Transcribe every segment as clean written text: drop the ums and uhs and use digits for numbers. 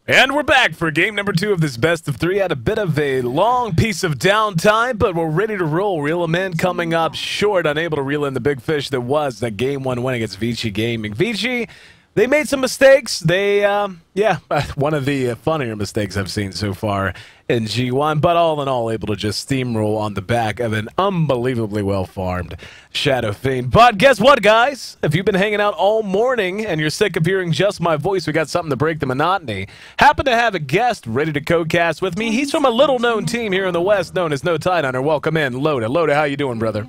And we're back for game number 2 of this best of 3. Had a bit of a long piece of downtime, but we're ready to roll. RILIMIN coming up short, unable to reel in the big fish that was that game 1 win against Vici Gaming. Vici, they made some mistakes. They, one of the funnier mistakes I've seen so far in G1, but all in all, able to just steamroll on the back of an unbelievably well-farmed Shadow Fiend. But guess what, guys? If you've been hanging out all morning and you're sick of hearing just my voice, we got something to break the monotony. Happen to have a guest ready to co-cast with me. He's from a little-known team here in the West known as No Tide Hunter. Welcome in, Loda. Loda, how you doing, brother?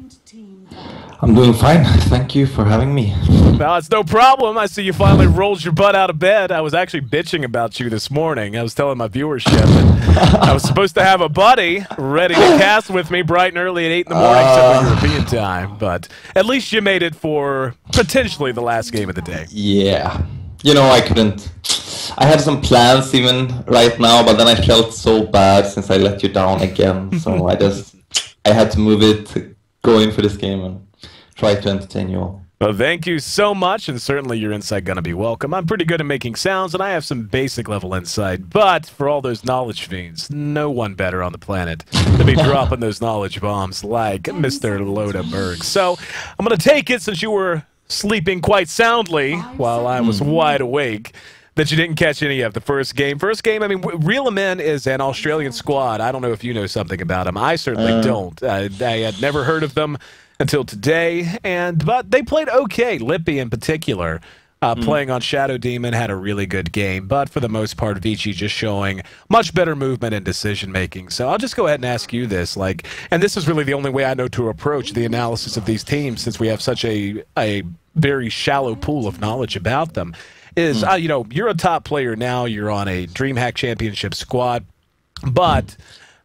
I'm doing fine. Thank you for having me. No, it's no problem. I see you finally rolled your butt out of bed. I was actually bitching about you this morning. I was telling my viewership that I was supposed to have a buddy ready to cast with me bright and early at 8 in the morning Central European time, but at least you made it for potentially the last game of the day. Yeah. You know, I couldn't. I had some plans even right now, but then I felt so bad since I let you down again. So I had to move it to go in for this game and try to entertain you all. Well, thank you so much, and certainly your insight going to be welcome. I'm pretty good at making sounds, and I have some basic level insight, but for all those knowledge fiends, no one better on the planet to be dropping those knowledge bombs like Mr. Loda Berg. So I'm going to take it, since you were sleeping quite soundly while I was wide awake, that you didn't catch any of the first game. First game, I mean, RILIMIN is an Australian squad. I don't know if you know something about them. I certainly don't. I had never heard of them until today, but they played okay. Lippy in particular, playing on Shadow Demon, had a really good game, but for the most part, Vici just showing much better movement and decision making. So I'll just go ahead and ask you this, and this is really the only way I know to approach the analysis of these teams, since we have such a very shallow pool of knowledge about them. Is you know, you're a top player now. You're on a DreamHack Championship squad, but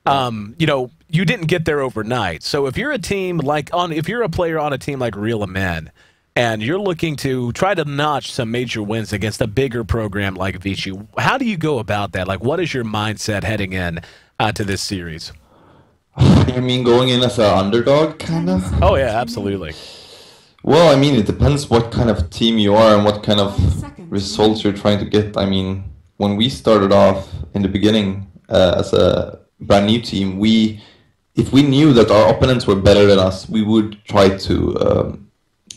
you know, you didn't get there overnight. So if you're a team if you're a player on a team like RILIMIN, and you're looking to try to notch some major wins against a bigger program like Vici, how do you go about that? Like, what is your mindset heading in to this series? You mean going in as an underdog, kind of? Oh yeah, absolutely. Well, I mean, it depends what kind of team you are and what kind of results you're trying to get. I mean, when we started off in the beginning as a brand new team, if we knew that our opponents were better than us, we would try to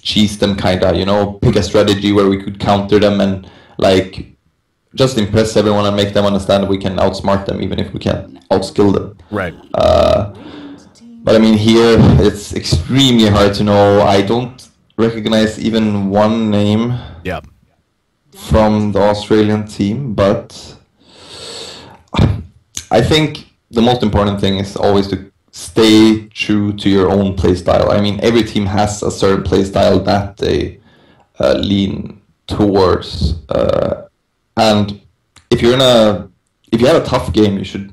cheese them, kinda, you know, pick a strategy where we could counter them and like just impress everyone and make them understand that we can outsmart them even if we can't outskill them. Right. But I mean, here it's extremely hard to know. I don't recognize even one name from the Australian team, but I think the most important thing is always to stay true to your own playstyle. I mean, every team has a certain playstyle that they lean towards, and if you have a tough game, you should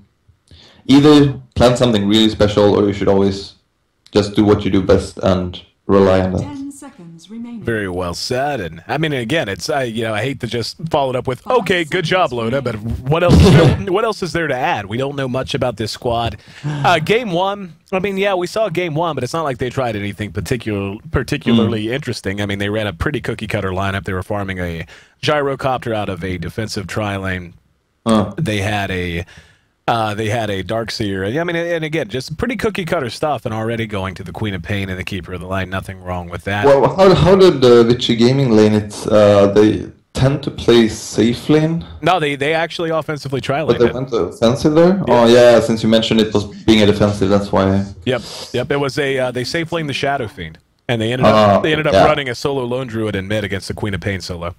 either plan something really special, or you should always just do what you do best and rely on that. 10 seconds remaining. Very well said. And I mean, again, it's you know, I hate to just follow it up with okay, good job, Loda, but what else? What else is there to add? We don't know much about this squad. Game 1. I mean, yeah, we saw game 1, but it's not like they tried anything particularly interesting. I mean, they ran a pretty cookie cutter lineup. They were farming a gyrocopter out of a defensive tri-lane. They had a Darkseer. I mean, and again, just pretty cookie-cutter stuff, and already going to the Queen of Pain and the Keeper of the Light. Nothing wrong with that. Well, how did Vici Gaming lane it? They tend to play safe lane? No, they actually offensively tri-laned. But they went offensive there? Yeah. Oh, yeah, since you mentioned it was being a defensive, that's why. Yep. It was they safe laned the Shadow Fiend, and they ended up running a solo Lone Druid in mid against the Queen of Pain solo.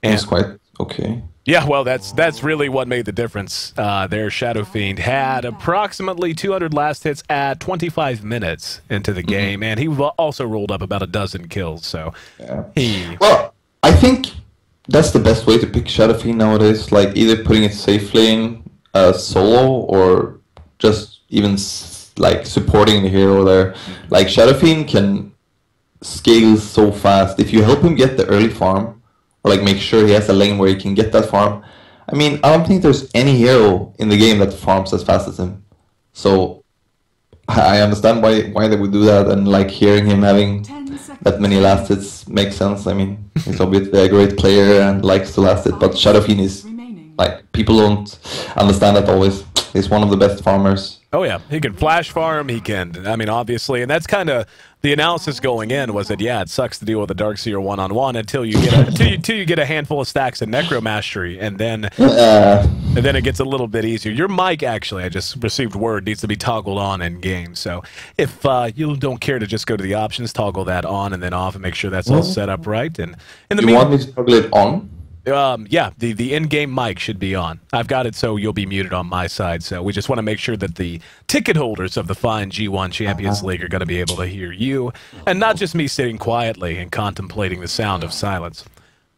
That's quite okay. Yeah, well, that's really what made the difference. Their Shadow Fiend had approximately 200 last hits at 25 minutes into the game, and he also rolled up about a dozen kills. So, well, I think that's the best way to pick Shadow Fiend nowadays. Like either putting it safe lane solo, or just even like supporting the hero there. Like Shadow Fiend can scale so fast if you help him get the early farm. Or like make sure he has a lane where he can get that farm. I mean, I don't think there's any hero in the game that farms as fast as him. So I understand why they would do that, and like hearing him having that many last hits makes sense. I mean, he's obviously a great player and likes to last it, but Shadow Fiend is, like, people don't understand that always. He's one of the best farmers. Oh yeah, he can flash farm, he can, I mean, obviously, and that's kind of the analysis going in was that, yeah, it sucks to deal with a Darkseer one-on-one until you get until you get a handful of stacks of Necromastery, and then it gets a little bit easier. Your mic, actually, I just received word, needs to be toggled on in game, so if you don't care to just go to the options, toggle that on and then off and make sure that's all set up right. And in the you want me to toggle it on? Yeah, the in-game mic should be on. I've got it so you'll be muted on my side, so we just want to make sure that the ticket holders of the fine G1 Champions League are going to be able to hear you, and not just me sitting quietly and contemplating the sound of silence.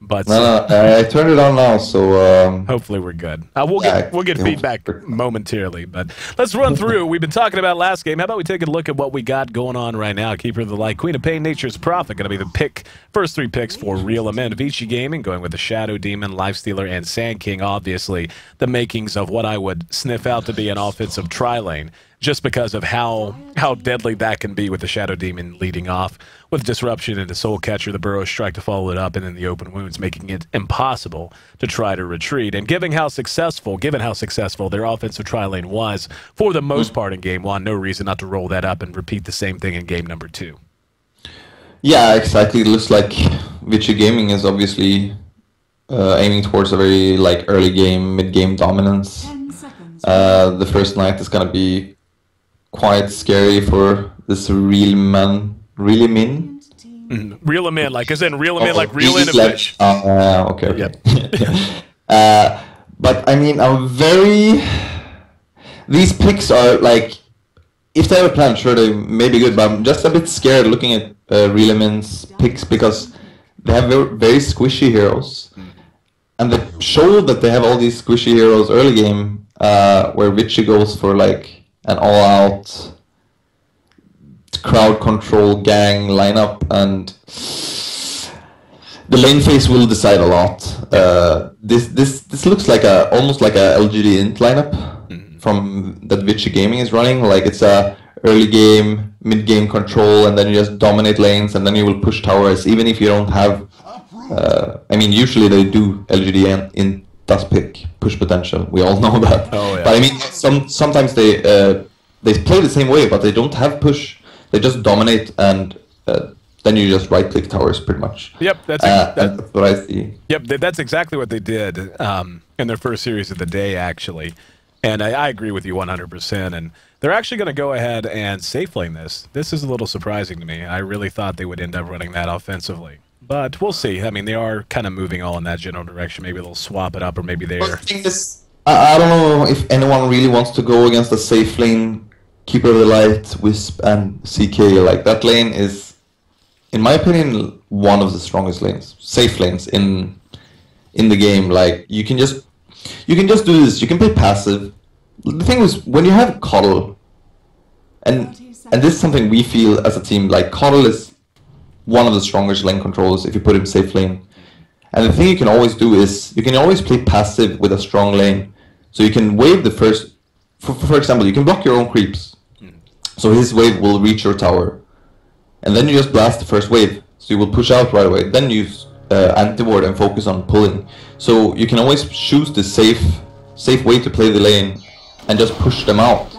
But no, I turned it on now, so hopefully we're good. We'll get feedback momentarily, but let's run through. We've been talking about last game. How about we take a look at what we got going on right now? Keeper of the Light, Queen of Pain, Nature's Prophet, going to be the first 3 picks for RILIMIN. Vici Gaming going with the Shadow Demon, Lifestealer, and Sand King. Obviously, the makings of what I would sniff out to be an offensive tri-lane, just because of how deadly that can be with the Shadow Demon leading off with Disruption and the Soul Catcher, the Burrow Strike to follow it up, and then the Open Wounds, making it impossible to try to retreat. And given how successful their offensive tri-lane was for the most part in Game 1, no reason not to roll that up and repeat the same thing in Game number 2. Yeah, exactly. It looks like Vici Gaming is obviously aiming towards a very early game, mid-game dominance. The first night is going to be quite scary for this RILIMIN. RILIMIN, like as in RILIMIN, like reel in a fish. Okay. Yep. But I mean, these picks are like, if they have a plan, sure, they may be good, but I'm just a bit scared looking at RILIMIN's picks because they have very, very squishy heroes. And they show that they have all these squishy heroes early game, where Vici goes for like an all-out crowd control gang lineup, and the lane phase will decide a lot. This looks like almost like a LGD int lineup from that Vici Gaming is running. Like it's a early game, mid game control, and then you just dominate lanes, and then you will push towers, even if you don't have. I mean, usually they do LGD int does pick push potential. We all know that. Oh, yeah. But I mean, sometimes they play the same way, but they don't have push. They just dominate, and then you just right-click towers, pretty much. Yep, that's what I see. Yep, that's exactly what they did in their first series of the day, actually. And I agree with you 100%. And they're actually going to go ahead and safe lane this. This is a little surprising to me. I really thought they would end up running that offensively. But we'll see. I mean, they are kind of moving all in that general direction. Maybe they'll swap it up, or maybe they're... I don't know if anyone really wants to go against a safe lane, Keeper of the Light, Wisp, and CK. Like, that lane is, in my opinion, one of the strongest lanes, safe lanes in the game. Like, you can just do this. You can play passive. The thing is, when you have Coddle, and this is something we feel as a team, like, Coddle is one of the strongest lane controllers if you put him safe lane. And the thing you can always do is, you can always play passive with a strong lane. So you can wave the first, for example, you can block your own creeps. So his wave will reach your tower. And then you just blast the first wave. So you will push out right away. Then use anti-ward and focus on pulling. So you can always choose the safe way to play the lane and just push them out.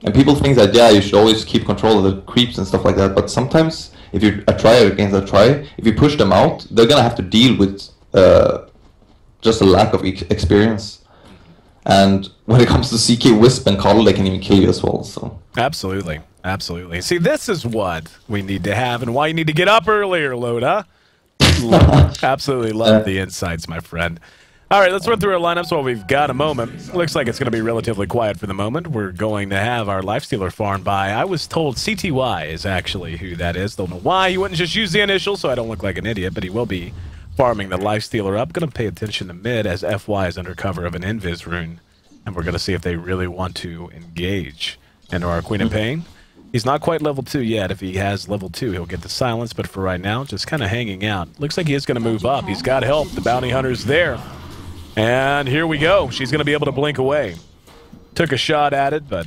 And people think that, yeah, you should always keep control of the creeps and stuff like that. But sometimes, if you're a try against a try, if you push them out, they're going to have to deal with just a lack of experience. And when it comes to CK, Wisp, and Coddle, they can even kill you as well. So absolutely, absolutely. See, this is what we need to have, and why you need to get up earlier, Loda. Absolutely love the insights, my friend. All right, let's run through our lineups while we've got a moment. Looks like it's going to be relatively quiet for the moment. We're going to have our Lifestealer farm by, I was told CTY is actually who that is. Don't know why. He wouldn't just use the initial, so I don't look like an idiot, but he will be farming the Lifestealer up. Going to pay attention to mid as FY is under cover of an Invis rune. And we're going to see if they really want to engage into our Queen of Pain. He's not quite level 2 yet. If he has level 2, he'll get the silence, but for right now, just kind of hanging out. Looks like he is going to move up. He's got help. The bounty hunter's there. And here we go. She's going to be able to blink away. Took a shot at it, but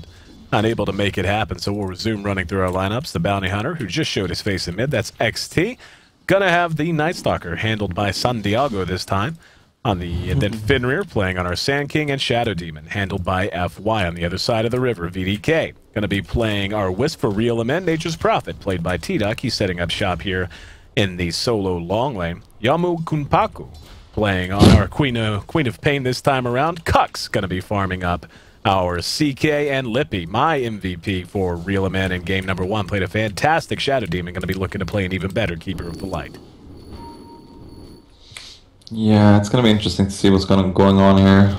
unable to make it happen. So we'll resume running through our lineups. The Bounty Hunter, who just showed his face in mid, that's XT. Gonna have the Night Stalker, handled by Santiago this time. On the and then Fenrir playing on our Sand King, and Shadow Demon, handled by FY on the other side of the river, VDK. Gonna be playing our Wisp for RILIMIN, Nature's Prophet, played by T-Duck. He's setting up shop here in the solo long lane. Yamu Kunpaku playing on our Queen of Pain this time around. Cuck's gonna be farming up our CK, and Lippy, my MVP for RILIMIN in game number 1, played a fantastic Shadow Demon. Gonna be looking to play an even better Keeper of the Light. Yeah, it's gonna be interesting to see what's going on here.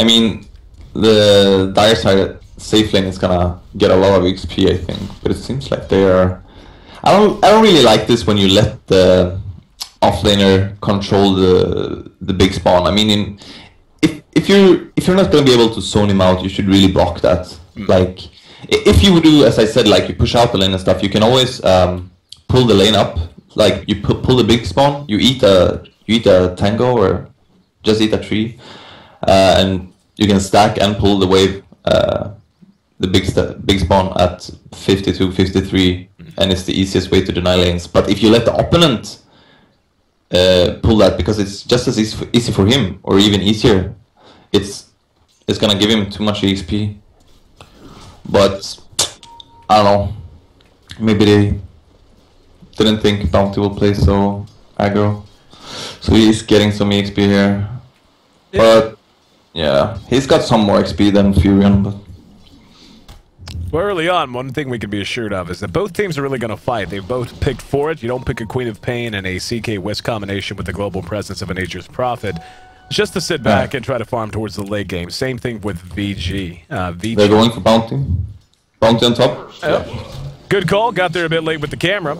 I mean, the dire side safe lane is gonna get a lot of XP, I think, but it seems like they are. I don't really like this when you let the offlaner control the big spawn. I mean, if you're not gonna be able to zone him out, you should really block that. Like, if you do, as I said, like you push out the lane and stuff, you can always pull the lane up. Like you pull the big spawn, you eat a tango or just eat a tree, and you can stack and pull the wave, the big spawn at 52, 53, and it's the easiest way to deny lanes. But if you let the opponent pull that, because it's just as easy for him, or even easier, it's gonna give him too much EXP. But I don't know, maybe they didn't think Bounty will play so aggro. So he's getting some EXP here. But yeah, he's got some more XP than Furion. But well, early on, one thing we can be assured of is that both teams are really going to fight. They've both picked for it. You don't pick a Queen of Pain and a CK Wisp combination with the global presence of a Nature's Prophet just to sit back and try to farm towards the late game. Same thing with VG. They're going for Bounty. Bounty on top. Yep. Good call. Got there a bit late with the camera.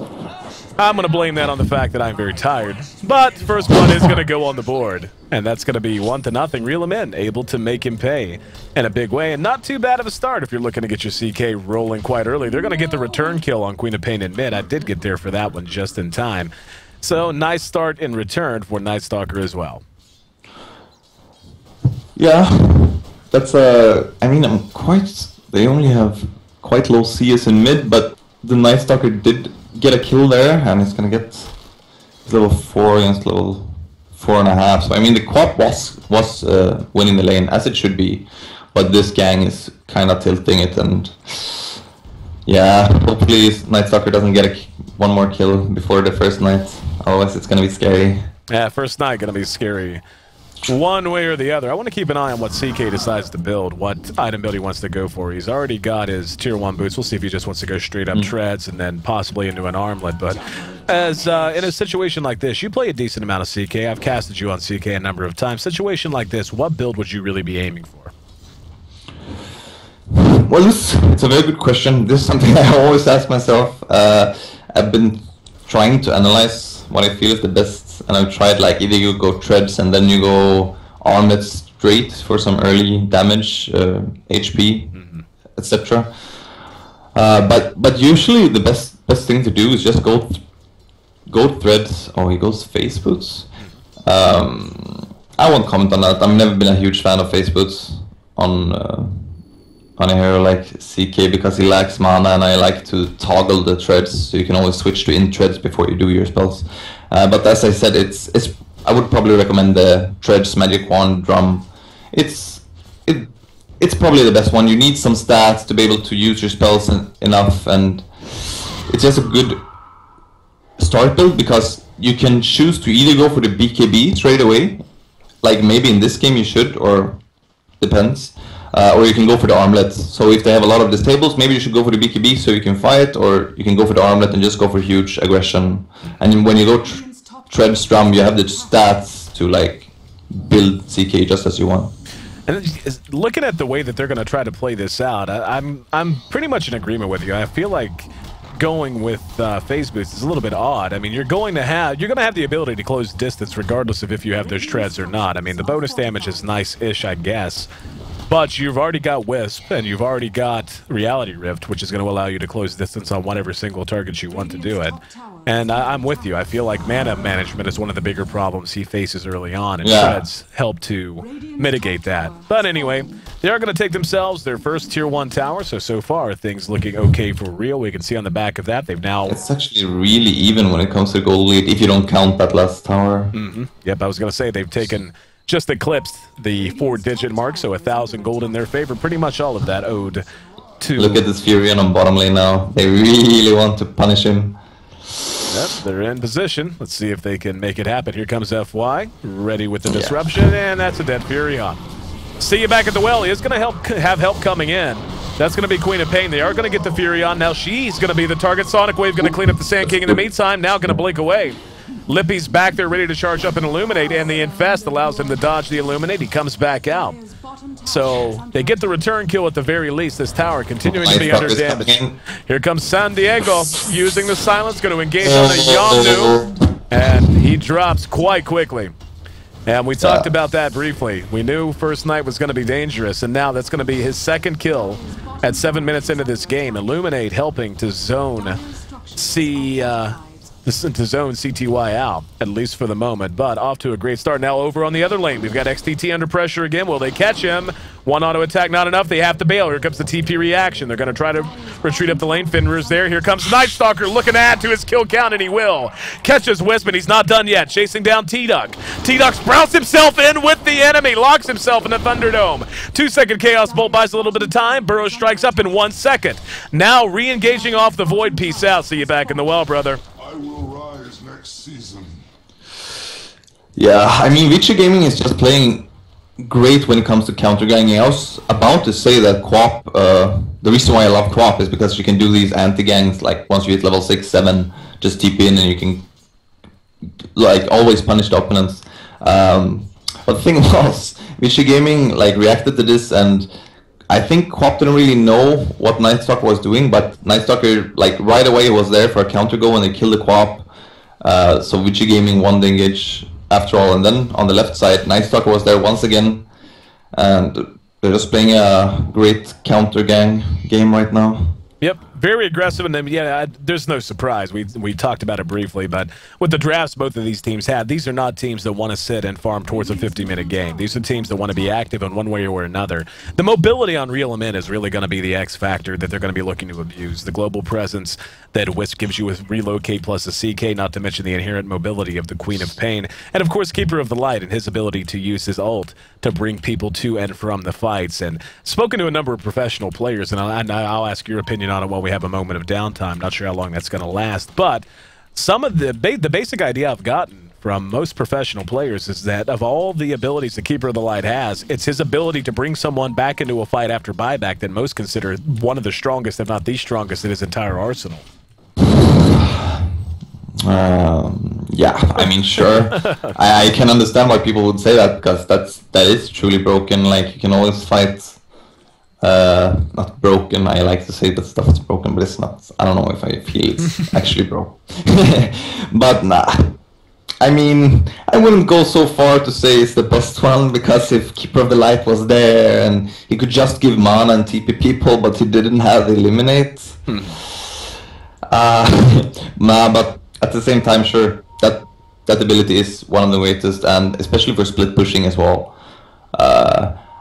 I'm going to blame that on the fact that I'm very tired. But first one is going to go on the board. And that's going to be 1-0. RILIMIN able to make him pay in a big way. And not too bad of a start if you're looking to get your CK rolling quite early. They're going to get the return kill on Queen of Pain in mid. I did get there for that one just in time. So nice start in return for Night Stalker as well. Yeah, that's I mean, they only have quite low CS in mid, but the Night Stalker did get a kill there, and he's gonna get level 4 against level 4.5. So I mean, the co-op was winning the lane as it should be, but this gang is kind of tilting it, and yeah, hopefully Night Stalker doesn't get one more kill before the first night. Otherwise, it's gonna be scary. Yeah, first night gonna be scary. One way or the other. I want to keep an eye on what CK decides to build, what item build he wants to go for. He's already got his tier 1 boots. We'll see if he just wants to go straight up treads and then possibly into an armlet. But as in a situation like this, you play a decent amount of CK. I've casted you on CK a number of times. Situation like this, what build would you really be aiming for? Well, it's a very good question. This is something I always ask myself. I've been trying to analyze what I feel is the best, and I've tried like either you go treads and then you go armlets straight for some early damage, HP, etc. But usually the best thing to do is just go threads. Oh, he goes face boots. I won't comment on that. I've never been a huge fan of face boots on a hero like CK because he lacks mana, and I like to toggle the treads so you can always switch to in treads before you do your spells. But as I said, I would probably recommend the treads, magic wand, drum. It's probably the best one. You need some stats to be able to use your spells enough, and it's just a good start build because you can choose to either go for the BKB straight away, like maybe in this game you should, or depends. Or you can go for the armlets. So if they have a lot of disables, maybe you should go for the BKB so you can fight, or you can go for the armlet and just go for huge aggression. And when you go tread strum, you have the stats to like build CK just as you want. And looking at the way that they're going to try to play this out, I'm pretty much in agreement with you. I feel like going with phase boost is a little bit odd. I mean, you're going to have the ability to close distance regardless of if you have those treads or not. I mean, the bonus damage is nice-ish, I guess. But you've already got Wisp, and you've already got Reality Rift, which is going to allow you to close distance on whatever single target you want to do it. And I'm with you. I feel like mana management is one of the bigger problems he faces early on, and Shred's help to mitigate that. But anyway, they are going to take themselves their first Tier 1 tower, so far things looking okay for real. We can see on the back of that, they've now... It's actually really even when it comes to gold lead, if you don't count that last tower. Yep, I was going to say they've taken... just eclipsed the 4-digit mark, so 1,000 gold in their favor. Pretty much all of that owed to... Look at this Furion on bottom lane now. They really want to punish him. Yep, they're in position. Let's see if they can make it happen. Here comes FY, ready with the disruption, and that's a dead Furion. See you back at the well. He is going to have help coming in. That's going to be Queen of Pain. They are going to get the Furion. Now she's going to be the target. Sonic Wave going to clean up the Sand King in the meantime. Now going to blink away. Lippy's back there ready to charge up and Illuminate, and the Infest allows him to dodge the Illuminate. He comes back out. So they get the return kill at the very least. This tower continuing to be under damage. Here comes San Diego using the silence, going to engage on a Yondu, and he drops quite quickly. And we talked about that briefly. We knew First Night was going to be dangerous, and now that's going to be his second kill at 7 minutes into this game. Illuminate helping to zone to zone CTY out, at least for the moment, but off to a great start. Now over on the other lane, we've got XTT under pressure again. Will they catch him? One auto attack, not enough. They have to bail. Here comes the TP reaction. They're going to try to retreat up the lane. Fenrir's there. Here comes Night Stalker looking to add to his kill count, and he will. Catches Wisp, and he's not done yet. Chasing down T-Duck. T-Duck sprouts himself in with the enemy. Locks himself in the Thunderdome. 2-second Chaos Bolt buys a little bit of time. Burrow strikes up in 1 second. Now re-engaging off the Void. Peace out. See you back in the well, brother. I will rise next season. Yeah, I mean, Vici Gaming is just playing great when it comes to counter-ganging. I was about to say that Quap, the reason why I love Quap is because you can do these anti-gangs, like once you hit level 6, 7, just TP in and you can, like, always punish the opponents. But the thing was, Vici Gaming, like, reacted to this, and I think Quap didn't really know what Night Stalker was doing, but Night Stalker, like, right away was there for a counter go and they killed the Quap. So Vici Gaming won the engage after all, and then on the left side, Night Stalker was there once again, and they're just playing a great counter gang game right now. Yep, very aggressive, and then there's no surprise. We talked about it briefly, but with the drafts both of these teams had, these are not teams that want to sit and farm towards a 50-minute game. These are teams that want to be active in one way or another. The mobility on RILIMIN is really going to be the X factor that they're going to be looking to abuse. The global presence that Wisp gives you with Relocate plus a CK, not to mention the inherent mobility of the Queen of Pain, and of course Keeper of the Light and his ability to use his ult to bring people to and from the fights. And spoken to a number of professional players, and I'll ask your opinion on it while we have a moment of downtime. Not sure how long that's going to last, but some of the basic idea I've gotten from most professional players is that of all the abilities the Keeper of the Light has, it's his ability to bring someone back into a fight after buyback that most consider one of the strongest, if not the strongest, in his entire arsenal. Yeah, I mean, sure. I can understand why people would say that, because that is truly broken. Like, you can always fight. Not broken. I like to say that stuff is broken, but it's not. I don't know if I feel it's actually broke. But nah. I mean, I wouldn't go so far to say it's the best one, because if Keeper of the Light was there and he could just give mana and TP people, but he didn't have Eliminate. Nah, but at the same time, sure, that ability is one of the greatest, and especially for split pushing as well.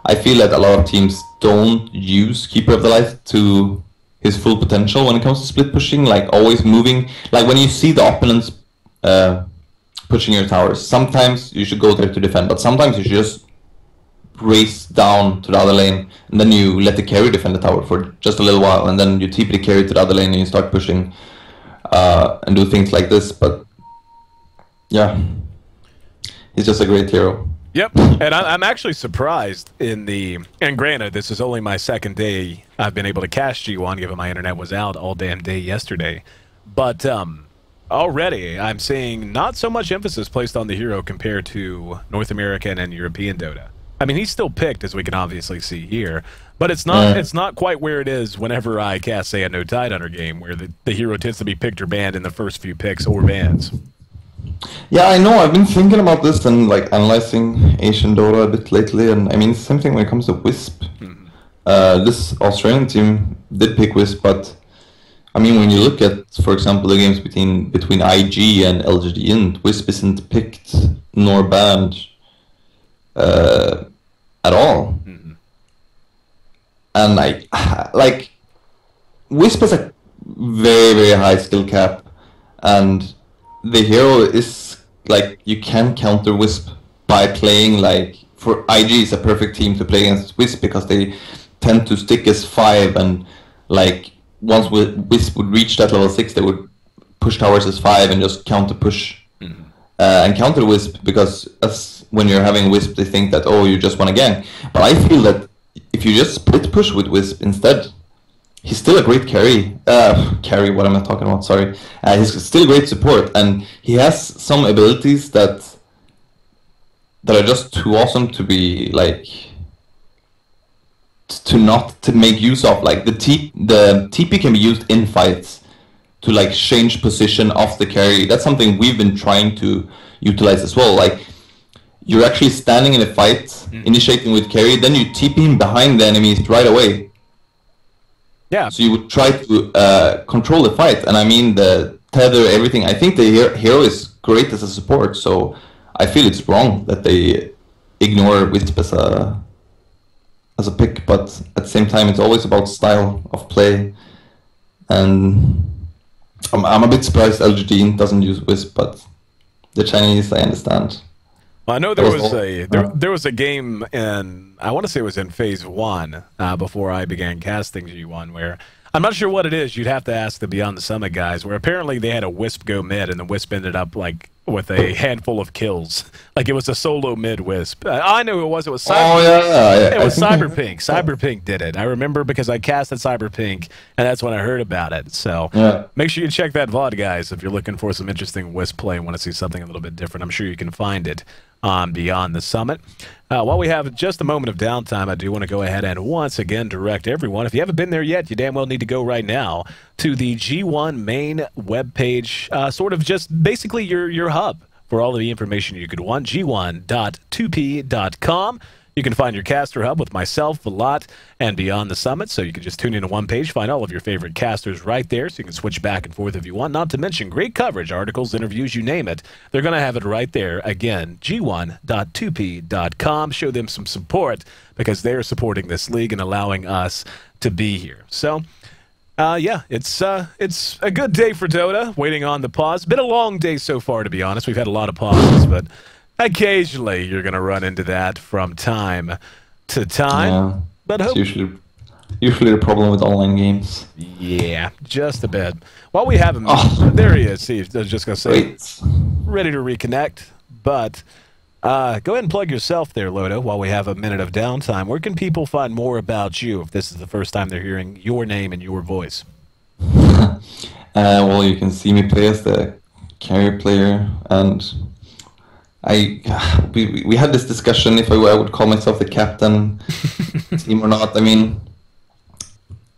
I feel that a lot of teams don't use Keeper of the Light to his full potential when it comes to split pushing, like always moving. Like when you see the opponents pushing your towers, sometimes you should go there to defend, but sometimes you should just race down to the other lane, and then you let the carry defend the tower for just a little while, and then you TP the carry to the other lane and you start pushing and do things like this. But yeah, he's just a great hero. Yep, and I'm actually surprised and granted, this is only my second day I've been able to cast G-1, given my internet was out all damn day yesterday, but already I'm seeing not so much emphasis placed on the hero compared to North American and European Dota. I mean, he's still picked, as we can obviously see here, but it's not quite where it is whenever I cast, say, a No Tidehunter game, where the hero tends to be picked or banned in the first few picks or bans. Yeah, I know. I've been thinking about this and like analyzing Asian Dota a bit lately, and I mean, same thing when it comes to Wisp. this Australian team did pick Wisp, but I mean, when you look at, for example, the games between IG and LGD Int, Wisp isn't picked nor banned at all. Mm-hmm. And like Wisp has a very, very high skill cap, and the hero is like, you can counter Wisp by playing like, for IG is a perfect team to play against Wisp because they tend to stick as 5, and like once Wisp would reach that level 6, they would push towers as 5 and just counter push. Mm-hmm. And counter Wisp, because as when you're having Wisp, they think that, oh, you just want a gang. But I feel that if you just split push with Wisp instead, he's still a great carry. What am I talking about? Sorry. He's still great support, and he has some abilities that are just too awesome to be like to make use of. Like the TP can be used in fights to like change position of the carry. That's something we've been trying to utilize as well. Like, you're actually standing in a fight, initiating with carry, then you TP him behind the enemies right away. Yeah. So you would try to control the fight, and I mean the tether, everything. I think the hero is great as a support, so I feel it's wrong that they ignore Wisp as a pick. But at the same time, it's always about style of play, and I'm a bit surprised LGD doesn't use Wisp, but the Chinese, I understand. Well, I know there was a game in, I want to say it was in Phase 1 before I began casting G1, where I'm not sure what it is. You'd have to ask the Beyond the Summit guys, where apparently they had a Wisp go mid, and the Wisp ended up like with a handful of kills. Like, it was a solo mid Wisp. I know who it was. It was Cyberpink. Oh, yeah. It was Cyberpink. Cyberpink did it. I remember because I casted Cyberpink, and that's when I heard about it. So make sure you check that VOD, guys, if you're looking for some interesting Wisp play and want to see something a little bit different. I'm sure you can find it on Beyond the Summit. While we have just a moment of downtime, I do want to go ahead and once again direct everyone, if you haven't been there yet, you damn well need to go right now to the G1 main webpage, sort of just basically your hub for all of the information you could want, g1.2p.com. You can find your caster hub with myself, Vilat, and Beyond the Summit, so you can just tune into one page, find all of your favorite casters right there, so you can switch back and forth if you want. Not to mention great coverage, articles, interviews, you name it. They're going to have it right there. Again, g1.2p.com. Show them some support because they're supporting this league and allowing us to be here. So, yeah, it's a good day for Dota, waiting on the pause. Been a long day so far, to be honest. We've had a lot of pauses, but occasionally you're going to run into that from time to time. Yeah, but it's usually the problem with online games. Yeah, just a bit. While we have him, there he is. See, I was just going to say, ready to reconnect. But go ahead and plug yourself there, Loda, while we have a minute of downtime. Where can people find more about you if this is the first time they're hearing your name and your voice? Well, you can see me play as the carry player, and we had this discussion if I would call myself the captain team or not. I mean,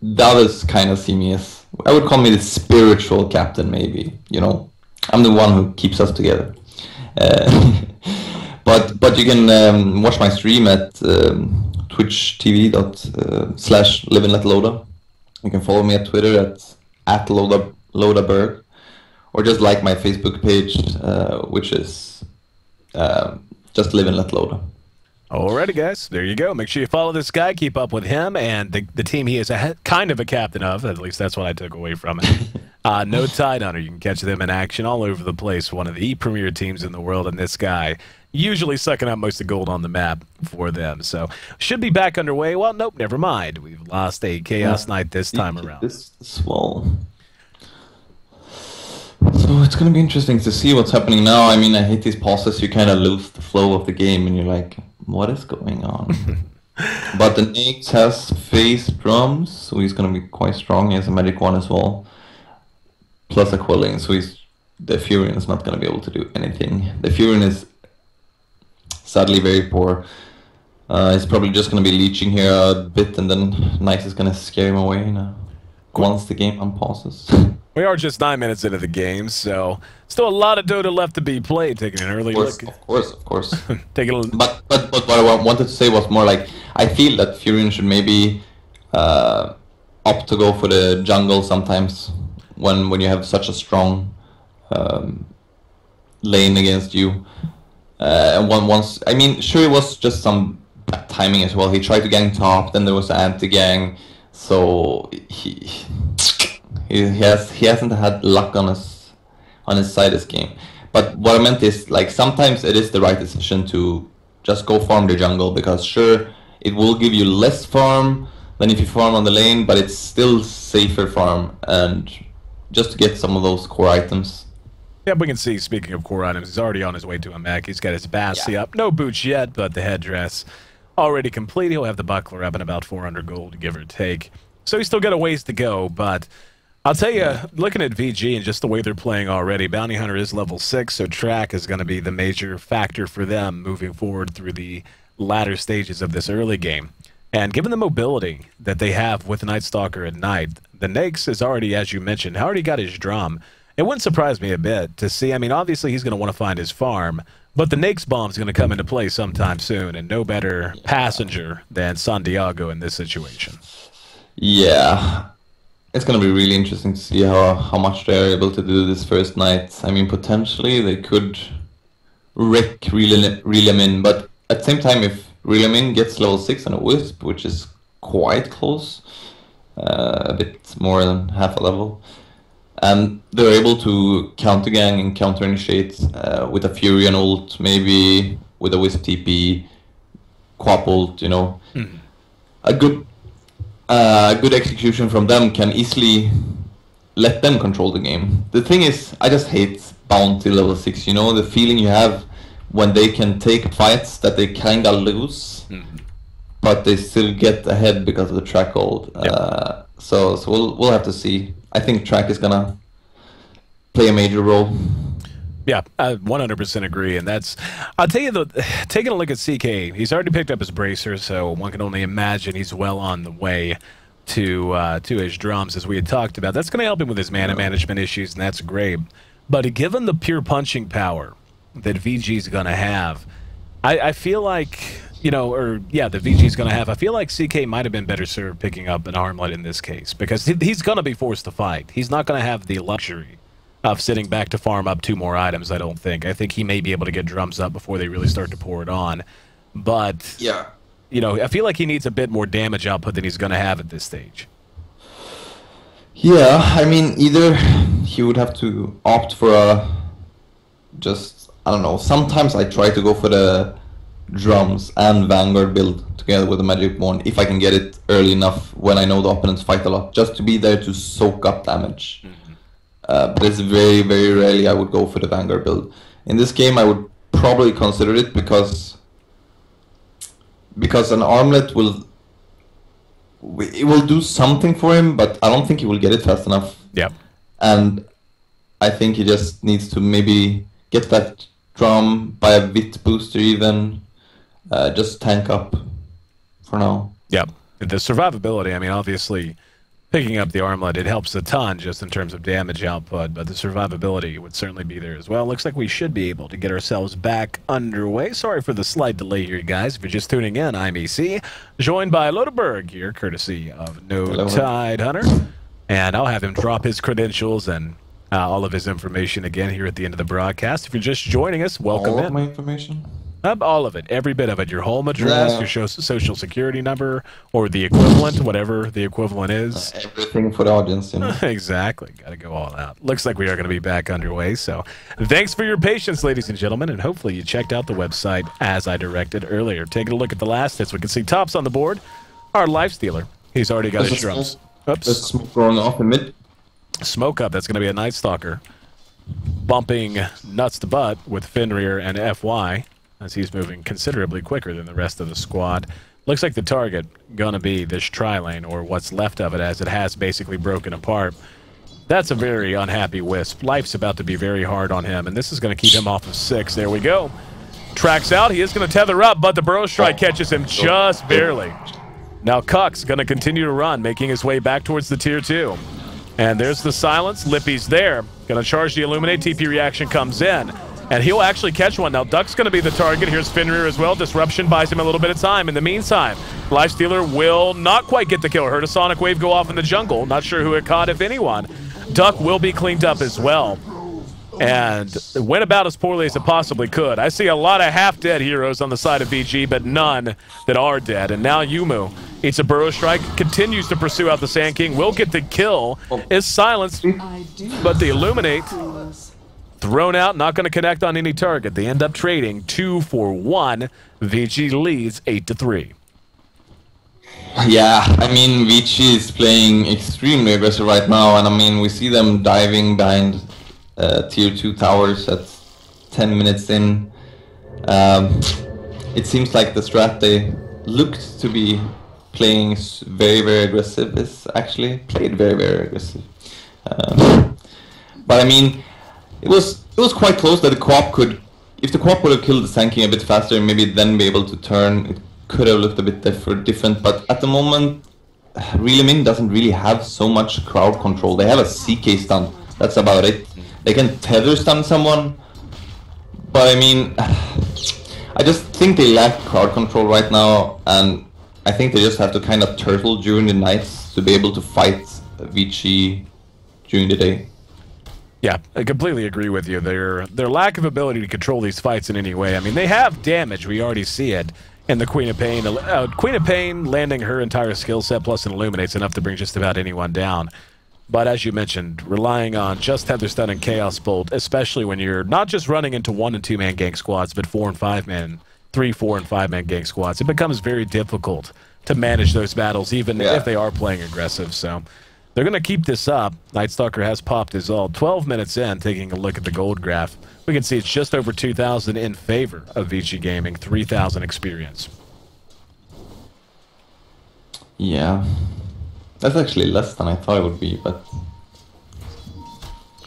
that is kind of see me as, I would call me the spiritual captain, maybe. You know, I'm the one who keeps us together. But you can watch my stream at twitch.tv/livinletloda. You can follow me at Twitter at Lodaberg, or just like my Facebook page, which is just Live and Let Loda. Alrighty, guys, there you go. Make sure you follow this guy, keep up with him and the team he is kind of a captain of. At least that's what I took away from it. No Tide Hunter. You can catch them in action all over the place. One of the premier teams in the world, and this guy usually sucking up most of the gold on the map for them. So should be back underway. Well, nope, never mind. We've lost a Chaos Knight this time around. So it's going to be interesting to see what's happening now. I mean, I hate these pauses. You kind of lose the flow of the game, and you're like, what is going on? But the Nyx has phase drums, so he's going to be quite strong. He has a magic one as well, plus a quelling, so the Furion is not going to be able to do anything. The Furion is sadly very poor. He's probably just going to be leeching here a bit, and then Nyx is going to scare him away now once the game unpauses. We are just 9 minutes into the game, so still a lot of Dota left to be played. Taking an early look. Of course. Taking a but what I wanted to say was more like, I feel that Furion should maybe opt to go for the jungle sometimes when you have such a strong lane against you. And once, I mean, sure, it was just some bad timing as well. He tried to gang top, then there was an anti-gang, so he hasn't had luck on his side this game. But what I meant is, like, sometimes it is the right decision to just go farm the jungle, because sure, it will give you less farm than if you farm on the lane, but it's still safer farm, and just to get some of those core items. Yeah, we can see, speaking of core items, he's already on his way to a mech. He's got his Bassi up. No boots yet, but the headdress already complete. He'll have the buckler up in about 400 gold, give or take. So he's still got a ways to go, but I'll tell you, looking at VG and just the way they're playing already, Bounty Hunter is level 6, so track is going to be the major factor for them moving forward through the latter stages of this early game. And given the mobility that they have with Night Stalker at night, the Nakes is already, as you mentioned, already got his drum. It wouldn't surprise me a bit to see, I mean, obviously he's going to want to find his farm, but the Nakes bomb is going to come into play sometime soon, and no better passenger than San Diego in this situation. Yeah, it's going to be really interesting to see how much they're able to do this first night. I mean, potentially they could wreck RILIMIN, but at the same time, if RILIMIN gets level 6 on a Wisp, which is quite close, a bit more than half a level, and they're able to counter gang and counter initiate with a Fury and ult, maybe with a Wisp TP, Quap ult, you know. Mm-hmm. A good execution from them can easily let them control the game. The thing is, I just hate Bounty level 6, you know, the feeling you have when they can take fights that they kinda lose, but they still get ahead because of the track hold. Yep. So we'll have to see. I think track is gonna play a major role. Yeah, I 100% agree, and that's, I'll tell you, taking a look at CK, he's already picked up his bracer, so one can only imagine he's well on the way to his drums, as we had talked about. That's going to help him with his mana management issues, and that's great. But given the pure punching power that VG's going to have, I feel like, you know, that VG's going to have, I feel like CK might have been better served picking up an armlet in this case, because he's going to be forced to fight. He's not going to have the luxury of sitting back to farm up 2 more items, I don't think. I think he may be able to get drums up before they really start to pour it on. But, yeah, you know, I feel like he needs a bit more damage output than he's going to have at this stage. Yeah, I mean, either he would have to opt for a, just, I don't know, sometimes I try to go for the drums and Vanguard build together with the Magic Wand, if I can get it early enough when I know the opponents fight a lot, just to be there to soak up damage. Mm-hmm. But it's very, very rarely I would go for the Vanguard build. In this game, I would probably consider it because an armlet will do something for him, but I don't think he will get it fast enough. Yeah. And I think he just needs to maybe get that drum, buy a Vit booster even, just tank up for now. Yeah. The survivability, I mean, obviously, picking up the armlet, it helps a ton just in terms of damage output, but the survivability would certainly be there as well. Looks like we should be able to get ourselves back underway. Sorry for the slight delay here, guys. If you're just tuning in, I'm Ayesee, joined by Lodeberg here, courtesy of No Tide Hunter. And I'll have him drop his credentials and all of his information again here at the end of the broadcast. If you're just joining us, welcome in. All of my information? All of it, every bit of it. Your home address, your social security number, or the equivalent, whatever the equivalent is. Everything for the audience, you know. Exactly. Got to go all out. Looks like we are going to be back underway. So thanks for your patience, ladies and gentlemen, and hopefully you checked out the website as I directed earlier. Taking a look at the last hits, we can see tops on the board. Our Lifestealer. He's already got his drums. Oops. There's smoke going off in mid. Smoke up. That's going to be a Night Stalker. Bumping nuts to butt with Fenrir and FY, as he's moving considerably quicker than the rest of the squad. Looks like the target gonna be this tri-lane, or what's left of it, as it has basically broken apart. That's a very unhappy Wisp. Life's about to be very hard on him, and this is gonna keep him off of 6. There we go. Tracks out. He is gonna tether up, but the Burrow Strike catches him just barely. Now Cuck's gonna continue to run, making his way back towards the tier 2. And there's the silence. Lippy's there. Gonna charge the Illuminate. TP reaction comes in. And he'll actually catch one. Now, Duck's going to be the target. Here's Fenrir as well. Disruption buys him a little bit of time. In the meantime, Lifestealer will not quite get the kill. Heard a Sonic Wave go off in the jungle. Not sure who it caught, if anyone. Duck will be cleaned up as well. And went about as poorly as it possibly could. I see a lot of half-dead heroes on the side of VG, but none that are dead. And now Yumu eats a Burrow Strike, continues to pursue out the Sand King, will get the kill, is silenced, but the Illuminate thrown out, not going to connect on any target. They end up trading 2 for 1. VG leads 8-3. Yeah, I mean, Vici is playing extremely aggressive right now, and I mean, we see them diving behind tier 2 towers at 10 minutes in. It seems like the strat they looked to be playing very, very aggressive is actually played very, very aggressive. But I mean, it was quite close that the co-op could, if the co-op would have killed the Sand King a bit faster and maybe then be able to turn, it could have looked a bit different. But at the moment, RILIMIN doesn't really have so much crowd control. They have a CK stun, that's about it. They can tether stun someone, but I mean, I just think they lack crowd control right now, and I think they just have to kind of turtle during the nights to be able to fight Vici during the day. Yeah, I completely agree with you. Their lack of ability to control these fights in any way. I mean, they have damage. We already see it in the Queen of Pain. Queen of Pain landing her entire skill set plus an Illuminate's enough to bring just about anyone down. But as you mentioned, relying on just Tether Stun and Chaos Bolt, especially when you're not just running into 1- and 2-man gank squads, but 4- and 5-man, 3-, 4-, and 5-man gank squads, it becomes very difficult to manage those battles, even if they are playing aggressive. So they're going to keep this up. Nightstalker has popped his ult. 12 minutes in, taking a look at the gold graph, we can see it's just over 2,000 in favor of Vici Gaming, 3,000 experience. Yeah. That's actually less than I thought it would be, but...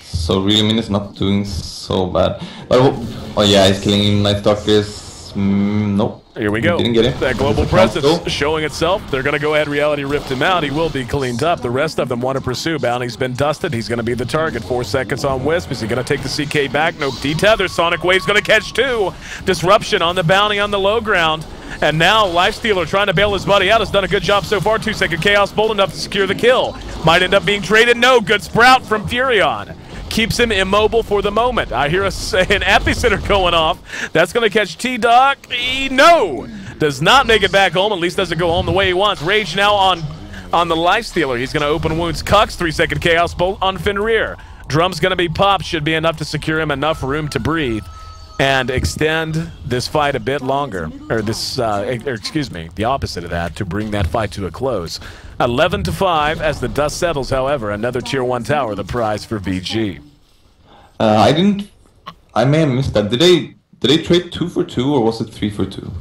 So RILIMIN is not doing so bad. But, oh yeah, he's killing Nightstalkers. Nope. Here we go. Didn't get it. That global presence showing itself. They're going to go ahead, Reality ripped him out. He will be cleaned up. The rest of them want to pursue. Bounty's been dusted. He's going to be the target. 4 seconds on Wisp. Is he going to take the CK back? Nope. Detether. Sonic Wave's going to catch 2. Disruption on the Bounty on the low ground. And now Lifestealer trying to bail his buddy out. Has done a good job so far. 2-second Chaos Bolt enough to secure the kill. Might end up being traded. No. Good Sprout from Furion. Keeps him immobile for the moment. I hear an epicenter going off. That's going to catch T-Doc. No! Does not make it back home. At least doesn't go home the way he wants. Rage now on the Lifestealer. He's going to open wounds. Cucks. 3-second Chaos Bolt on Fenrir. Drum's going to be popped. Should be enough to secure him enough room to breathe and extend this fight a bit longer. Or this, excuse me, the opposite of that, to bring that fight to a close. 11-5 as the dust settles, however. Another tier 1 tower, the prize for VG. I may have missed that. Did they trade 2 for 2 or was it 3 for 2?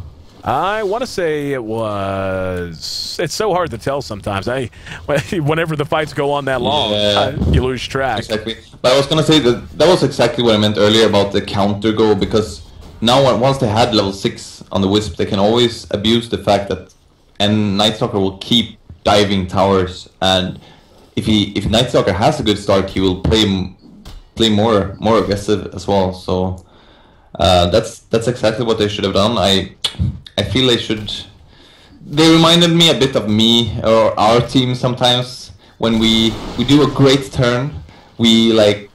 I want to say it was... It's so hard to tell sometimes. Whenever the fights go on that long, you lose track. Exactly. But I was going to say that was exactly what I meant earlier about the counter go, because now once they had level 6 on the Wisp, they can always abuse the fact that... And Nightstalker will keep diving towers, and if Nightstalker has a good start, he will play more aggressive as well. So that's exactly what they should have done. I feel they should. They reminded me a bit of me or our team sometimes when we do a great turn, we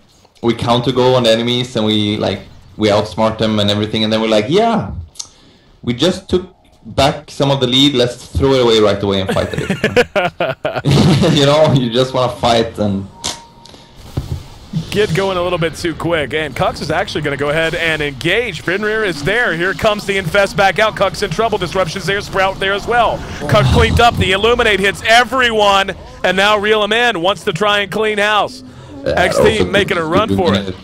counter go on the enemies and we outsmart them and everything, and then we're like, yeah, we just took back some of the lead, let's throw it away right away and fight it. You know, you just want to fight and get going a little bit too quick, and Cucks is actually going to go ahead and engage. Fenrir is there. Here comes the Infest back out. Cucks in trouble. Disruption's there. Sprout there as well. Cucks cleaned up. The Illuminate hits everyone, and now RILIMIN wants to try and clean house. X-Team making a run for it.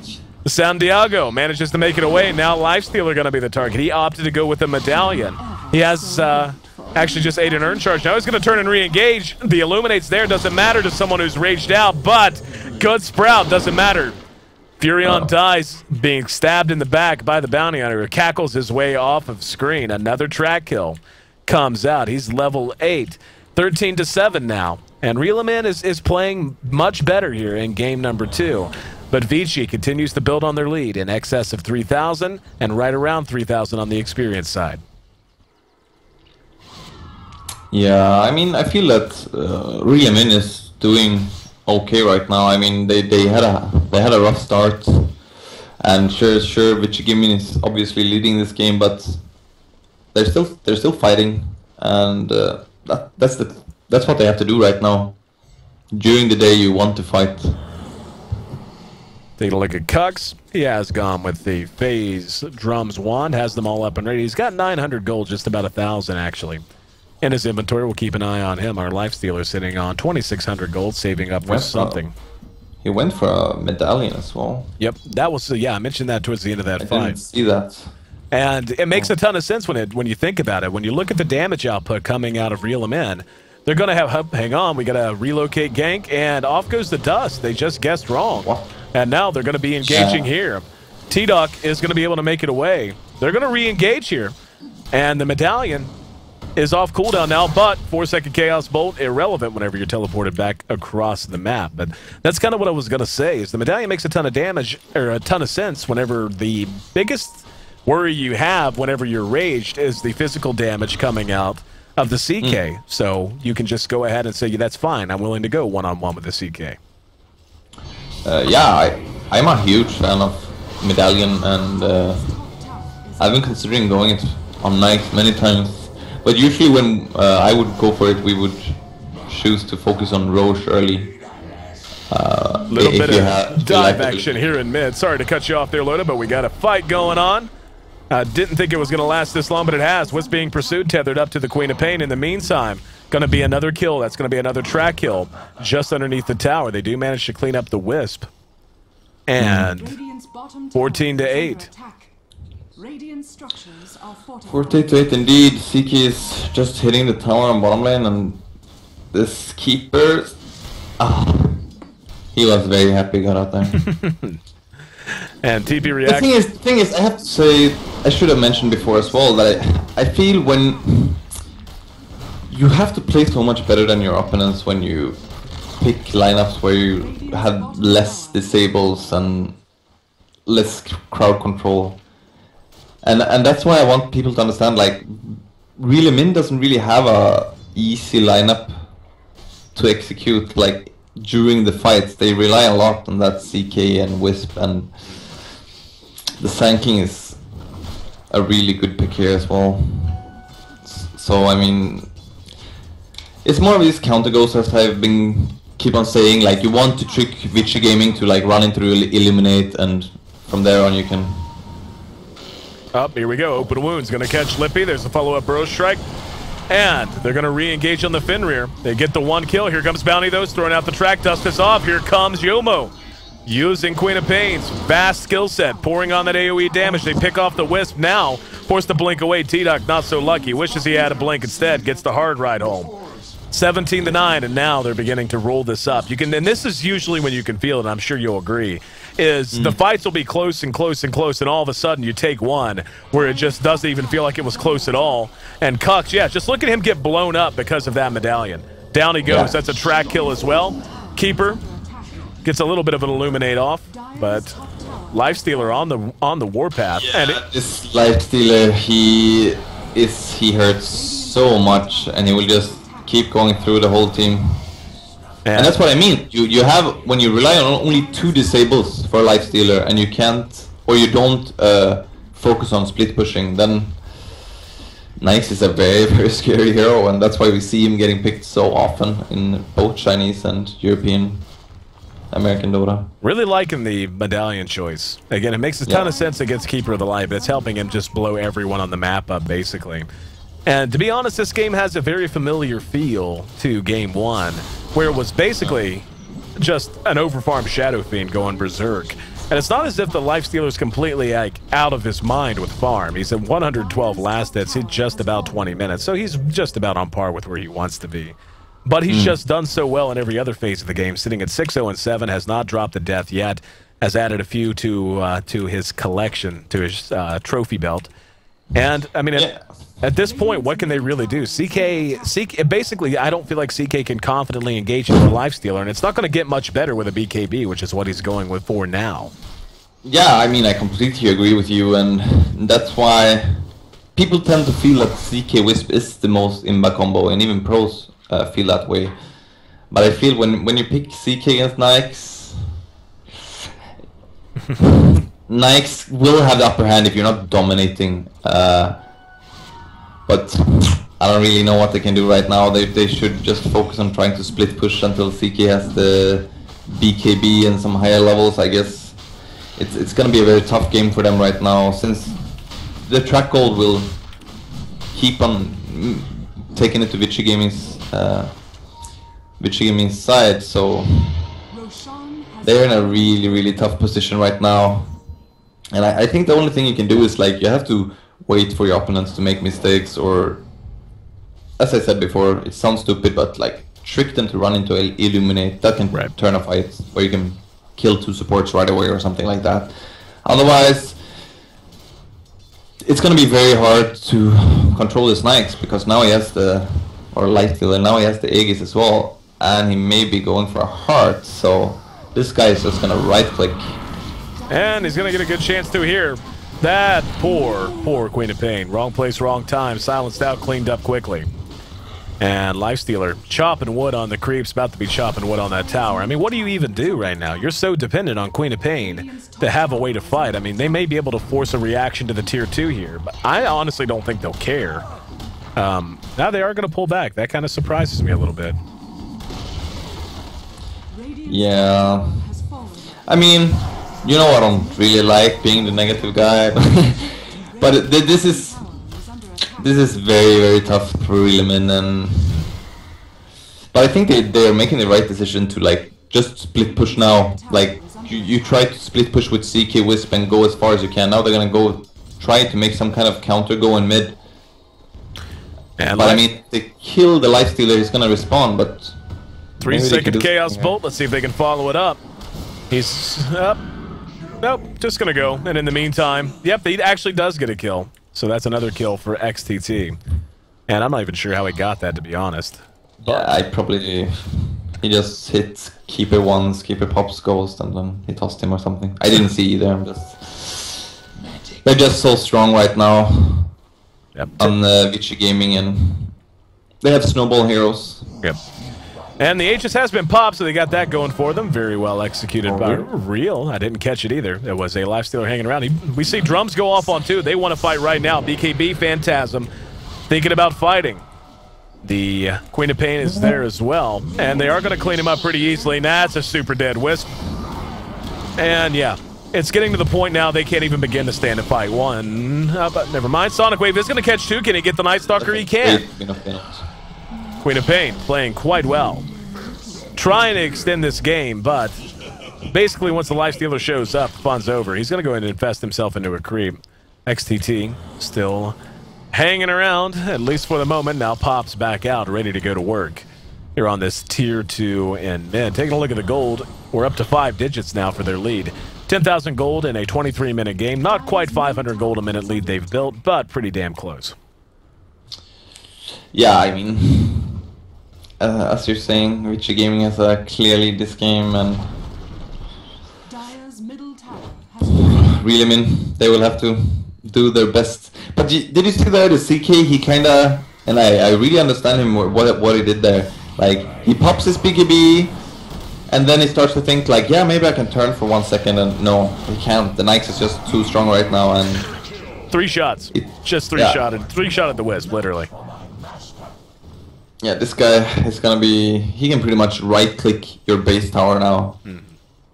San Diego manages to make it away. Now Lifestealer going to be the target. He opted to go with the Medallion. He has actually just ate an Earn Charge. Now he's going to turn and re-engage. The Illuminate's there. Doesn't matter to someone who's raged out, but good Sprout. Doesn't matter. Furion dies being stabbed in the back by the Bounty Hunter, who cackles his way off of screen. Another track kill comes out. He's level 8. 13-7 now. And RILIMIN is playing much better here in game number 2. But Vici continues to build on their lead in excess of 3,000 and right around 3,000 on the experience side. Yeah, I mean, I feel that RILIMIN is doing okay right now. I mean, they had a rough start, and sure, Vici is obviously leading this game, but they're still fighting, and that's what they have to do right now. During the day, you want to fight. Take a look at Kux. He has gone with the Phase Drums wand, has them all up and ready. He's got 900 gold, just about 1,000 actually. In his inventory, we'll keep an eye on him. Our Lifestealer sitting on 2,600 gold, saving up for something. He went for a medallion as well. Yep, that was, yeah, I mentioned that towards the end of that fight. I didn't see that. And it makes a ton of sense when you think about it. When you look at the damage output coming out of RILIMIN, they're going to have, hang on, we got to relocate gank, and off goes the dust. They just guessed wrong. What? And now they're going to be engaging here. T-Duck is going to be able to make it away. They're going to re-engage here. And the medallion is off cooldown now, but 4-second Chaos Bolt, irrelevant whenever you're teleported back across the map. But that's kind of what I was going to say, is the medallion makes a ton of damage, or a ton of sense whenever the biggest worry you have whenever you're raged is the physical damage coming out of the CK. So you can just go ahead and say, yeah, that's fine. I'm willing to go one-on-one with the CK. Yeah, I'm a huge fan of medallion, and I've been considering going it on night many times. But usually when I would go for it, we would choose to focus on Roche early. Little bit of dive action here in mid. Sorry to cut you off there, Loda, but we got a fight going on. Didn't think it was going to last this long, but it has. Wisp being pursued, tethered up to the Queen of Pain. In the meantime, going to be another kill. That's going to be another track kill just underneath the tower. They do manage to clean up the Wisp. And 14-8. 14-8 indeed. CK is just hitting the tower on bottom lane, and this keeper, he was very happy got out there. And TP react. The thing is, I have to say, I should have mentioned before as well that I feel when you have to play so much better than your opponents when you pick lineups where you have less disables and less crowd control. And that's why I want people to understand, like, RILIMIN doesn't really have a easy lineup to execute. Like, during the fights, they rely a lot on that CK and Wisp, and the Sanking is a really good pick here as well. So, I mean, it's more of these counter goals, as I've been keep on saying. Like, you want to trick Vici Gaming to, like, run into eliminate, and from there on you can... Up, here we go. Open wounds, gonna catch Lippy. There's a follow-up Burrow Strike. And they're gonna re-engage on the Fenrir. They get the one kill. Here comes Bounty, though, throwing out the track. Dust is off. Here comes Yomo. Using Queen of Pains. Vast skill set. Pouring on that AoE damage. They pick off the Wisp now. Forced to blink away. T-Duck not so lucky. Wishes he had a blink instead. Gets the hard ride home. 17-9, and now they're beginning to roll this up. You can, and this is usually when you can feel it, I'm sure you'll agree, is the fights will be close and close and close, and all of a sudden you take one where it just doesn't even feel like it was close at all. And Kux, yeah, just look at him get blown up because of that medallion. Down he goes. Yeah. That's a track kill as well. Keeper gets a little bit of an illuminate off, but Lifestealer on the warpath. Yeah, and this Lifestealer, he hurts so much, and he will just keep going through the whole team. Yeah. And that's what I mean. You have, when you rely on only 2 disables for a Lifestealer, and you can't, or you don't focus on split pushing, then Nyx is a very, very scary hero, and that's why we see him getting picked so often in both Chinese and European American Dota. Really liking the medallion choice. Again, it makes a ton of sense against Keeper of the Light, but it's helping him just blow everyone on the map up, basically. And to be honest, this game has a very familiar feel to Game 1, where it was basically just an overfarmed Shadow Fiend going berserk. And it's not as if the Lifestealer's completely like out of his mind with farm. He's at 112 last hits, he's just about 20 minutes, so he's just about on par with where he wants to be. But he's just done so well in every other phase of the game, sitting at 6-0-7, has not dropped the death yet, has added a few to his collection, to his trophy belt. And, I mean, at this point, what can they really do? CK, basically, I don't feel like CK can confidently engage in a lifestealer, and it's not going to get much better with a BKB, which is what he's going with for now. Yeah, I mean, I completely agree with you, and that's why people tend to feel that CK Wisp is the most imba combo, and even pros feel that way. But I feel when you pick CK against Nyx, Nyx will have the upper hand if you're not dominating. But I don't really know what they can do right now. They should just focus on trying to split push until CK has the BKB and some higher levels, I guess. It's gonna be a very tough game for them right now, since the track gold will keep on taking it to Vici Gaming's side, so they're in a really tough position right now. And I think the only thing you can do is, like, you have to wait for your opponents to make mistakes, or, as I said before, it sounds stupid, but like, trick them to run into Illuminate. That can turn a fight where you can kill 2 supports right away or something like that. Otherwise, it's gonna be very hard to control this Nyx, because now he has the, or Lightfield, and now he has the Aegis as well, and he may be going for a heart, so this guy is just gonna right click. And he's gonna get a good chance to here. That poor Queen of Pain. Wrong place, wrong time. Silenced out, cleaned up quickly. And Lifestealer chopping wood on the creeps, about to be chopping wood on that tower. I mean, what do you even do right now? You're so dependent on Queen of Pain to have a way to fight. I mean, they may be able to force a reaction to the tier 2 here, but I honestly don't think they'll care. Now they are going to pull back. That kind of surprises me a little bit. Yeah. I mean, you know, I don't really like being the negative guy, but this is very tough for RILIMIN, and but I think they are making the right decision to, like, just split push now. Like, you try to split push with CK Wisp and go as far as you can. Now they're gonna go try to make some kind of counter go in mid. And but I mean, if they kill the Lifestealer, he's gonna respawn. But 3-second Chaos Bolt. Let's see if they can follow it up. He's up. Nope, just gonna go. And in the meantime, yep, he actually does get a kill. So that's another kill for XTT. And I'm not even sure how he got that, to be honest. Yeah, he just hit Keeper once, Keeper pops Ghost, and then he tossed him or something. I didn't see either, they're just so strong right now. Yep. On Vici Gaming, and they have snowball heroes. Yep. And the Aegis has been popped, so they got that going for them. Very well executed by Real. I didn't catch it either. There was a Lifestealer hanging around. We see drums go off on 2. They want to fight right now. BKB Phantasm thinking about fighting. The Queen of Pain is there as well. And they are going to clean him up pretty easily. That's a super dead Wisp. And yeah, it's getting to the point now they can't even begin to stand and fight. One, but never mind. Sonic Wave is going to catch 2. Can he get the Night Stalker? He can. Queen of Pain playing quite well. Trying to extend this game, but basically once the Lifestealer shows up, the fun's over. He's going to go in and infest himself into a creep. XTT still hanging around, at least for the moment. Now pops back out, ready to go to work. Here on this tier 2 in mid. Taking a look at the gold, we're up to 5 digits now for their lead. 10,000 gold in a 23-minute game. Not quite 500 gold a minute lead they've built, but pretty damn close. Yeah, I mean, as you're saying, Vici Gaming has a clearly this game, and RILIMIN, they will have to do their best. But did you see that the CK? He kinda, and I really understand him what he did there. Like, he pops his BKB, and then he starts to think like, yeah, maybe I can turn for 1 second, and no, he can't. The Nyx is just too strong right now, and 3 shots, just 3 shotted, 3 shot at the Wisp, literally. Yeah, this guy is gonna be... He can pretty much right-click your base tower now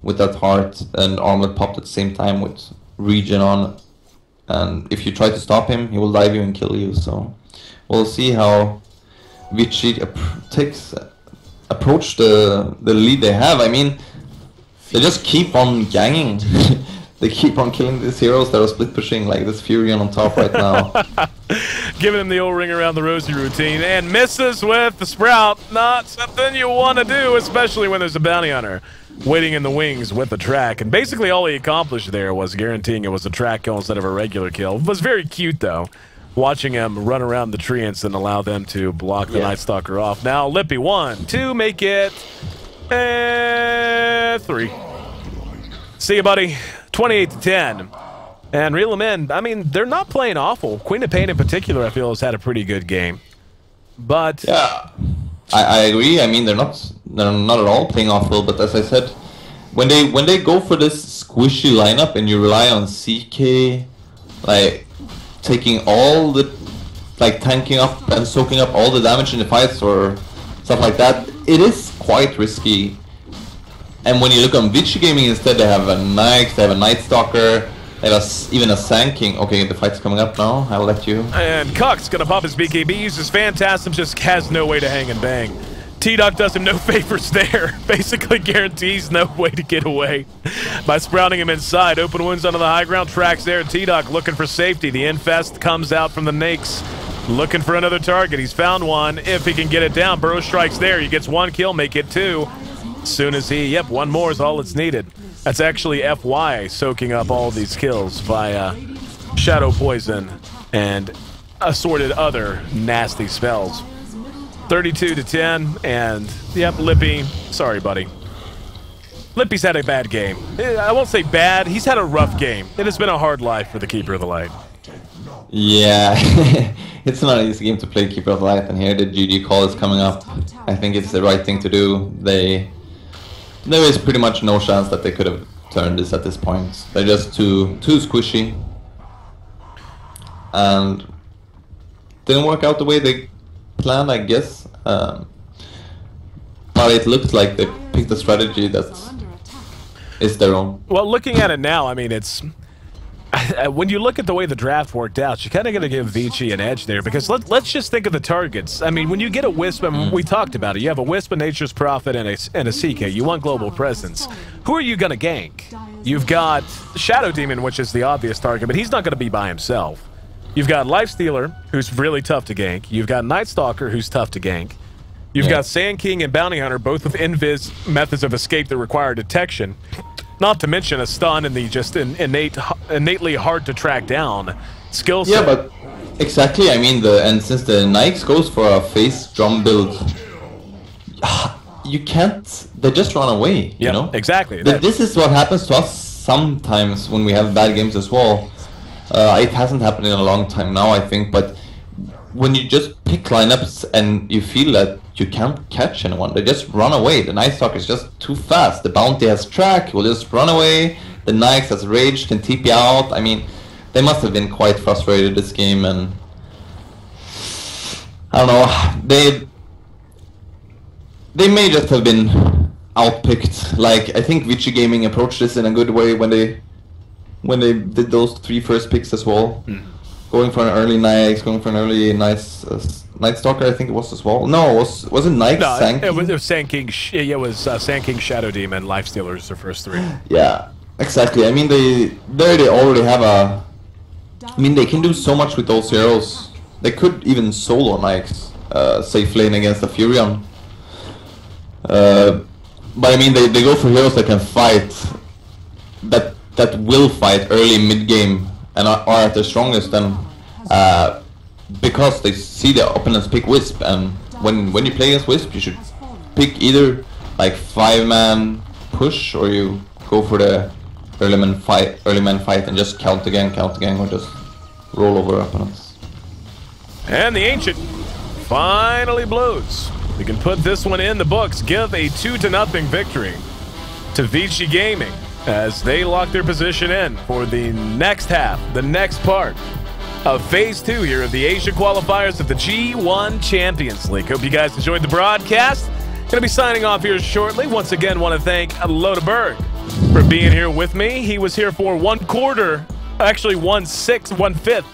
with that heart and armlet popped at the same time with regen on. And if you try to stop him, he will dive you and kill you. So we'll see how Vici approach the lead they have. I mean, they just keep on ganging. They keep on killing these heroes that are split pushing, like this Furion on top right now. Giving him the old ring around the rosy routine, and misses with the Sprout. Not something you want to do, especially when there's a bounty hunter. waiting in the wings with the track. And basically all he accomplished there was guaranteeing it was a track kill instead of a regular kill. It was very cute, though, watching him run around the treants and allow them to block the Night Stalker off. Now, Lippy, 1, 2, make it 3. See you, buddy. 28-10. And RILIMIN, I mean, they're not playing awful. Queen of Pain in particular, I feel, has had a pretty good game. But yeah, I agree. I mean, they're not at all playing awful. But as I said, when they go for this squishy lineup and you rely on CK, like taking all the, like tanking up and soaking up all the damage in the fights or stuff like that, it is quite risky. And when you look on Vici Gaming instead, they have a Nyx, they have a Night Stalker. Even a Sand King. Okay, the fight's coming up now. I'll let you. And Cuck's gonna pop his BKB, uses Phantasm, just has no way to hang and bang. T-Duck does him no favors there. Basically guarantees no way to get away by sprouting him inside. Open wounds onto the high ground, tracks there. T-Duck looking for safety. The Infest comes out from the Nakes, looking for another target. He's found one. If he can get it down, Burrow strikes there. He gets 1 kill, make it 2. As soon as he, yep, 1 more is all it's needed. That's actually FY soaking up all these kills via Shadow Poison and assorted other nasty spells. 32-10, and yep, Lippy, sorry buddy. Lippy's had a bad game. I won't say bad, he's had a rough game. It has been a hard life for the Keeper of the Light. Yeah, it's not an easy game to play Keeper of the Light, and here the GG call is coming up. I think it's the right thing to do. There is pretty much no chance that they could have turned this at this point. They're just too squishy. And didn't work out the way they planned, I guess. But it looks like they picked a strategy that is their own. Well, looking at it now, I mean, it's... when you look at the way the draft worked out, you kind of got to give Vici an edge there, because let's just think of the targets. I mean, when you get a Wisp, and we talked about it, you have a Wisp, a Nature's Prophet, and a CK. You want global presence. Who are you going to gank? You've got Shadow Demon, which is the obvious target, but he's not going to be by himself. You've got Lifestealer, who's really tough to gank. You've got Night Stalker, who's tough to gank. You've got Sand King and Bounty Hunter, both with invis methods of escape that require detection. Not to mention a stun and the just innately hard to track down skill set. Yeah, but exactly. I mean, and since the Nyx goes for a face drum build, you can't. They just run away. You know exactly. This is what happens to us sometimes when we have bad games as well. It hasn't happened in a long time now, I think. But when you just pick lineups and you feel that you can't catch anyone, they just run away. The Night Stalker is just too fast. The Bounty has track, will just run away. The Nyx has rage, can TP out. I mean, they must have been quite frustrated this game, and I don't know. They may just have been outpicked. Like, I think Vici Gaming approached this in a good way when they did those 3 first picks as well. Going for an early Nyx, going for an early Night Stalker, I think it was as well. No, was it Nyx? No, Sand King? it was Sand King. Yeah, it was Sand King, Shadow Demon, Lifestealers, the first 3. Yeah, exactly. I mean, they already have a. I mean, they can do so much with those heroes. They could even solo Nyx, safe lane against a Furion. But I mean, they go for heroes that can fight, that will fight early, mid game, and are at their strongest, then because they see the opponents pick Wisp, and when you play against Wisp, you should pick either like 5-man push, or you go for the early man fight, and just count again, or just roll over opponents. And the Ancient finally blows. We can put this one in the books. Give a 2-0 victory to Vici Gaming as they lock their position in for the next half, the next part of Phase 2 here of the Asia Qualifiers of the G-1 Champions League. Hope you guys enjoyed the broadcast. Going to be signing off here shortly. Once again, want to thank Lodaberg for being here with me. He was here for 1/4, actually 1/5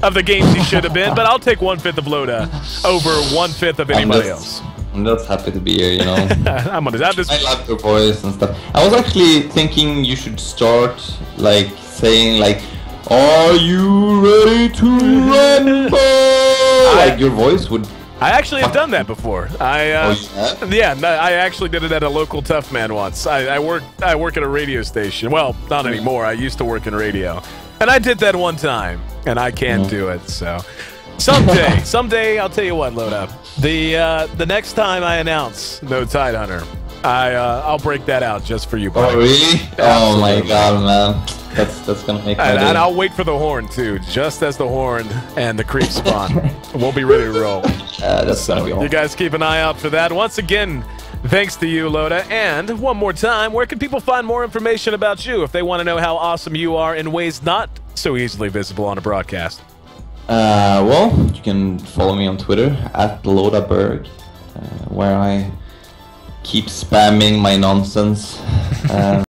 of the games he should have been, but I'll take 1/5 of Loda over 1/5 of anybody else. I'm just happy to be here, you know. I love your voice and stuff. I was actually thinking you should start like saying like, "Are you ready to rumble?" Like your voice would I actually have done that before. Yeah? No, I actually did it at a local tough man once. I work at a radio station. Well, not anymore. I used to work in radio, and I did that one time, and I can't do it. So someday, I'll tell you what, Loda. The next time I announce No Tidehunter, I'll break that out just for you, buddy. Oh really? Absolutely. Oh my god, man. That's gonna make my day. And I'll wait for the horn too, just as the horn and the creep spawn. We'll be ready to roll. That's gonna be awesome. You guys keep an eye out for that. Once again, thanks to you, Loda. And one more time, where can people find more information about you if they want to know how awesome you are in ways not so easily visible on a broadcast? Well, you can follow me on Twitter at LodaBerg, where I keep spamming my nonsense.